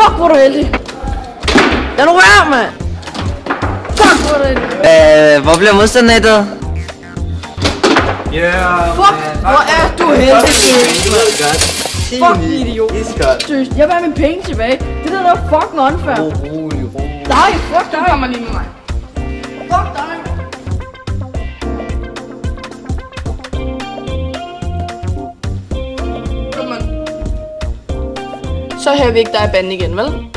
Fuck, hvor er du heldig. Lad nu være, mand. Fuck, hvor er du heldig. Hvor bliver modstandernettet? Fuck, hvor er du heldig, seriøst. Fuck, idiot. Seriøst, jeg vil have mine penge tilbage. Det der er fucking unfair. Nej, fuck dig. Du kommer lige med mig. Fuck dig. Så her vi ikke dig i banden igen, vel?